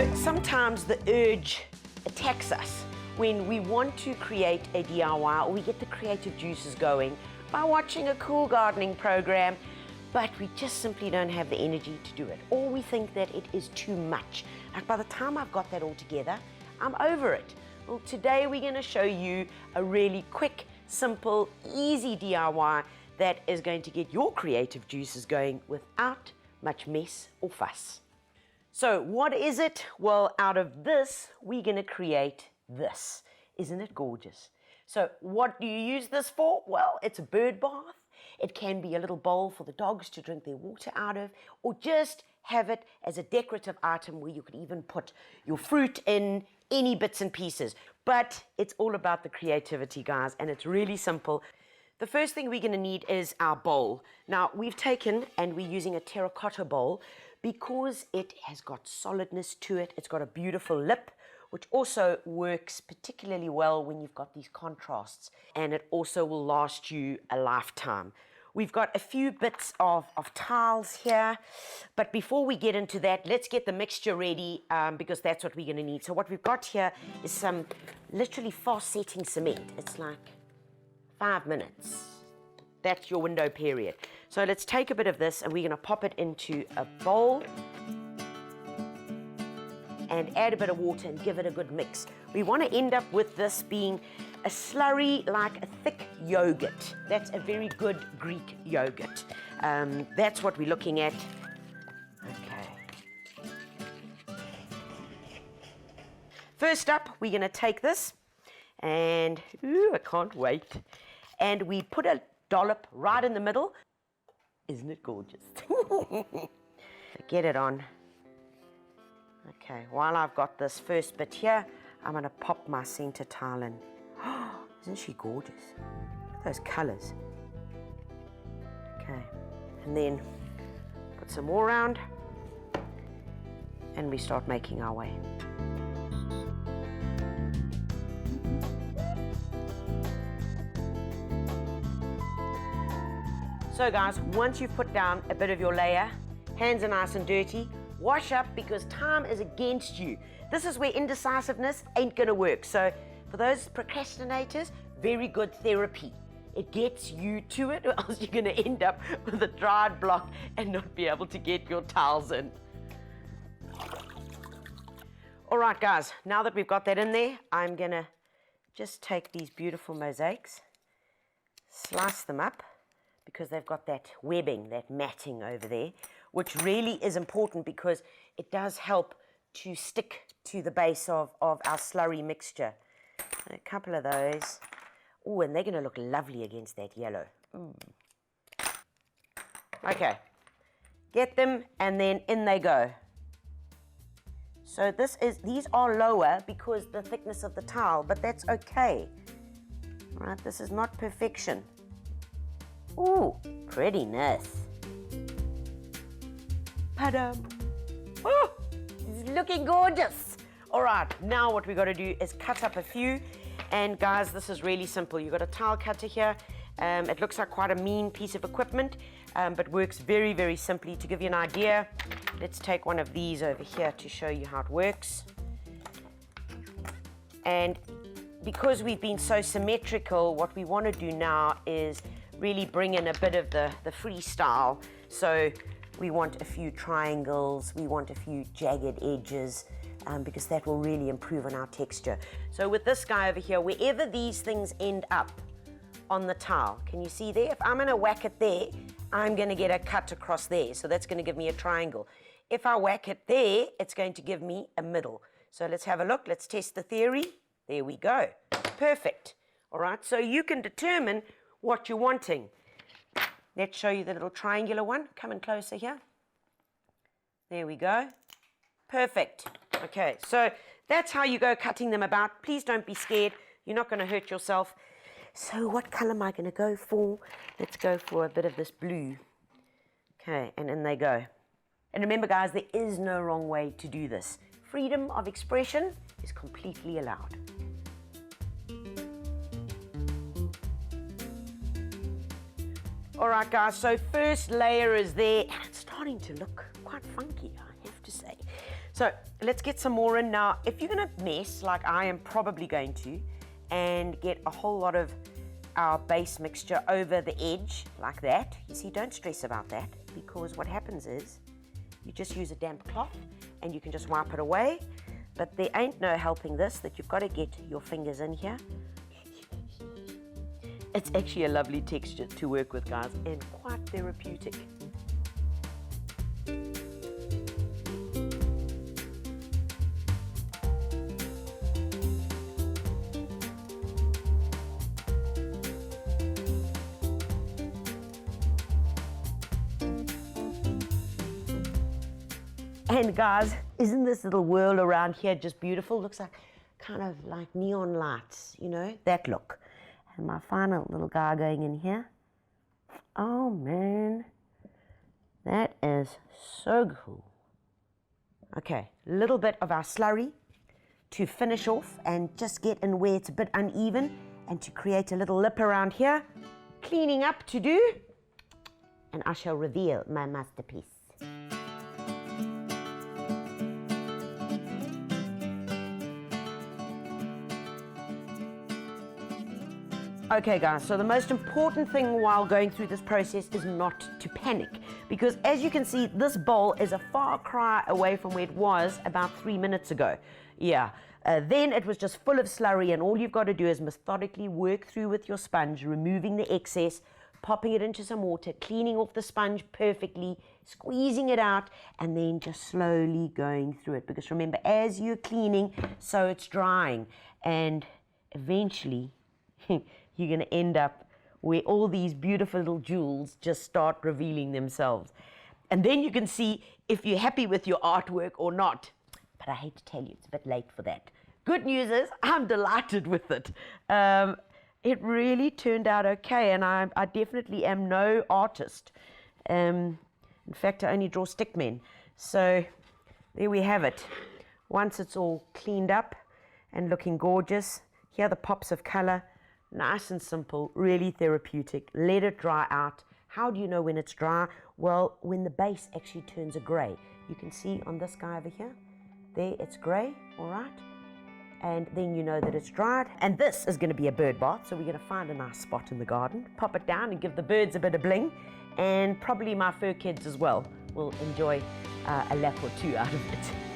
So sometimes the urge attacks us when we want to create a DIY, or we get the creative juices going by watching a cool gardening program, but we just simply don't have the energy to do it, or we think that it is too much. Like, by the time I've got that all together, I'm over it. Well, today we're going to show you a really quick, simple, easy DIY that is going to get your creative juices going without much mess or fuss. So what is it? Well, out of this, we're going to create this. Isn't it gorgeous? So what do you use this for? Well, it's a bird bath. It can be a little bowl for the dogs to drink their water out of, or just have it as a decorative item where you could even put your fruit in, any bits and pieces. But it's all about the creativity, guys, and it's really simple. The first thing we're going to need is our bowl. Now, we've taken and we're using a terracotta bowl because it has got solidness to it. It's got a beautiful lip, which also works particularly well when you've got these contrasts, and it also will last you a lifetime. We've got a few bits of tiles here, but before we get into that, let's get the mixture ready because that's what we're going to need. So what we've got here is some literally fast-setting cement. It's like 5 minutes. That's your window period. So let's take a bit of this and we're going to pop it into a bowl and add a bit of water and give it a good mix. We want to end up with this being a slurry, like a thick yogurt. That's a very good Greek yogurt. That's what we're looking at. Okay. First up, we're going to take this and, ooh, I can't wait. And we put a dollop right in the middle. Isn't it gorgeous? Get it on. Okay, while I've got this first bit here, I'm going to pop my center tile in. Isn't she gorgeous? Look at those colors. Okay, and then put some more around, and we start making our way. So guys, once you've put down a bit of your layer, hands are nice and dirty, wash up because time is against you. This is where indecisiveness ain't gonna work. So for those procrastinators, very good therapy. It gets you to it, or else you're gonna end up with a dried block and not be able to get your tiles in. All right, guys, now that we've got that in there, I'm gonna just take these beautiful mosaics, slice them up, because they've got that webbing, that matting over there, which really is important because it does help to stick to the base of our slurry mixture. A couple of those. Oh, and they're going to look lovely against that yellow. Okay, get them, and then in they go. So these are lower because the thickness of the tile, but that's okay. All right, this is not perfection. Ooh, pretty nice. Ta-dam. Oh, it's looking gorgeous. All right, now what we got to do is cut up a few. And guys, this is really simple. You've got a tile cutter here. It looks like quite a mean piece of equipment, but works very, very simply. To give you an idea, let's take one of these over here to show you how it works. And because we've been so symmetrical, what we want to do now is really bring in a bit of the freestyle. So we want a few triangles, we want a few jagged edges, because that will really improve on our texture. So with this guy over here, wherever these things end up on the tile, can you see there? If I'm gonna whack it there, I'm gonna get a cut across there. So that's gonna give me a triangle. If I whack it there, it's going to give me a middle. So let's have a look, let's test the theory. There we go, perfect. All right, so you can determine what you're wanting. Let's show you the little triangular one. Come in closer here. There we go. Perfect. Okay, so that's how you go cutting them about. Please don't be scared. You're not going to hurt yourself. So what color am I going to go for? Let's go for a bit of this blue. Okay, and in they go. And remember, guys, there is no wrong way to do this. Freedom of expression is completely allowed. All right, guys, so first layer is there. It's starting to look quite funky, I have to say. So So let's get some more in now. If you're gonna mess, like I am probably going to, and get a whole lot of our base mixture over the edge like that, you see, don't stress about that, because what happens is you just use a damp cloth and you can just wipe it away. But there ain't no helping this, that you've got to get your fingers in here. It's actually a lovely texture to work with, guys, and quite therapeutic. And guys, isn't this little whirl around here just beautiful? Looks like kind of like neon lights, you know, that look. And my final little guy going in here. Oh man, that is so cool. Okay, a little bit of our slurry to finish off and just get in where it's a bit uneven, and to create a little lip around here. Cleaning up to do, and I shall reveal my masterpiece. Okay guys, so the most important thing while going through this process is not to panic, because as you can see, this bowl is a far cry away from where it was about 3 minutes ago. Yeah, then it was just full of slurry, and all you've got to do is methodically work through with your sponge, removing the excess, popping it into some water, cleaning off the sponge perfectly, squeezing it out, and then just slowly going through it. Because remember, as you're cleaning, so it's drying, and eventually you're going to end up where all these beautiful little jewels just start revealing themselves. And then you can see if you're happy with your artwork or not. But I hate to tell you, it's a bit late for that. Good news is I'm delighted with it. It really turned out okay, and I definitely am no artist. In fact, I only draw stickmen. So there we have it. Once it's all cleaned up and looking gorgeous, here are the pops of color. Nice and simple, really therapeutic. Let it dry out. How do you know when it's dry? Well, when the base actually turns a gray. You can see on this guy over here, there it's gray, all right? And then you know that it's dried. And this is gonna be a bird bath, so we're gonna find a nice spot in the garden, pop it down and give the birds a bit of bling, and probably my fur kids as well will enjoy a lap or two out of it.